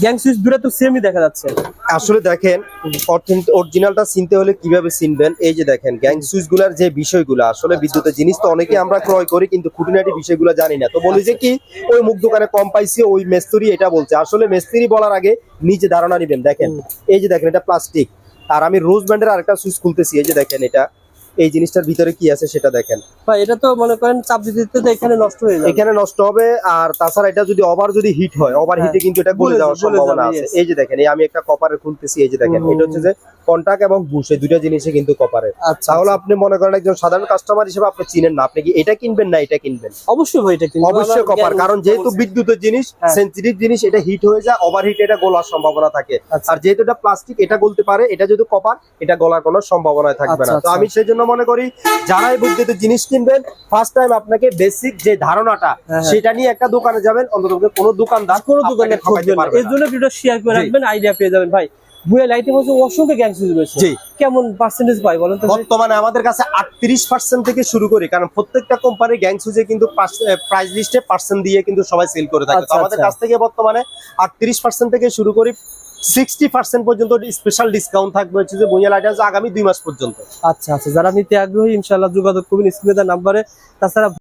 Gang switch দুটো তো সেমই দেখা যাচ্ছে। আসলে দেখেন অরিজিনালটা চিনতে হলে কিভাবে চিনবেন, এই যে দেখেন গ্যাং সুইচ গুলার যে বিষয়গুলো, আসলে বিদ্যুতের জিনিস তো অনেকে আমরা ক্রয় করি কিন্তু খুঁটিনাটি বিষয়গুলো জানি না, তো বলি যে কি ওই মুখ দোকানে কম পাইছি, ওই মিস্ত্রি এটা বলছে। আসলে মিস্ত্রি বলার আগে নিজে ধারণা নিবেন। দেখেন এই যে দেখেন এটা প্লাস্টিক, আর আমি রোজ ব্যান্ডের আরেকটা সুইচ খুলতেছি, এই যে দেখেন এটা, এই জিনিসটার ভিতরে কি আছে সেটা দেখেন ভাই এটা তো মনে করেন চাপ দিতে দিতে তো এখানে নষ্ট হয়ে যাবে। এখানে নষ্ট হবে। আর তাছাড়া এটা যদি যদি হিট হয়, ওভার হিটে কিন্তু এটা গলে যাওয়ার সম্ভাবনা আছে। এই যে দেখেন, এই আমি একটা কপারের খুলতেছি, এই যে দেখেন এটা হচ্ছে যে কন্টাক্ট এবং বুশ, এই দুইটা জিনিসই কিন্তু কপারের। তাহলে আপনি মনে করেন একজন সাধারণ কাস্টমার হিসেবে আপনি চিনেন না, আপনি কি এটা কিনবেন না এটা কিনবেন? অবশ্যই ভাই এটা কিনবো, অবশ্যই কপার, কারণ যেহেতু বিদ্যুতের জিনিস, সেনসিটিভ জিনিস, এটা হিট হয়ে যায়, ওভার হিট এটা গলার সম্ভাবনা থাকে। আর যেহেতু এটা প্লাস্টিক, এটা গলতে পারে, এটা যদি কপার, এটা গলার কোনো সম্ভাবনা থাকবে না। তো আমি সেই জন্য মনে করি যারাই বিদ্যুতের জিনিস কিনবেন, ফার্স্ট টাইম আপনাকে বেসিক যে ধারণাটা সেটা নিয়ে একটা দোকানে যাবেন, অন্তত কোনো দোকানদার খুঁজবেন না। এর জন্য ভিডিও শেয়ার করে রাখবেন, আইডিয়া পেয়ে যাবেন। ভাই বুয়া লাইটে হচ্ছে অসংখ্য গ্যাং সুইচ রয়েছে, কেমন পার্সেন্টেজ পাই বলেন তো? বর্তমানে আমাদের কাছে 38% থেকে শুরু করি, কারণ প্রত্যেকটা কোম্পানি গ্যাং সুইচে কিন্তু প্রাইস লিস্টে পার্সেন্ট দিয়ে কিন্তু সবাই সেল করে থাকে। তো আমাদের কাছ থেকে বর্তমানে 38% থেকে শুরু করি, 60% পর্যন্ত স্পেশাল ডিসকাউন্ট থাকবে হচ্ছে যে বুয়া লাইট আগামী 2 মাস পর্যন্ত। আচ্ছা আচ্ছা, যারা নিতে আগ্রহী ইনশাআল্লাহ যোগাযোগ করবেন স্ক্রিনে দেওয়া নাম্বারে। তাছাড়া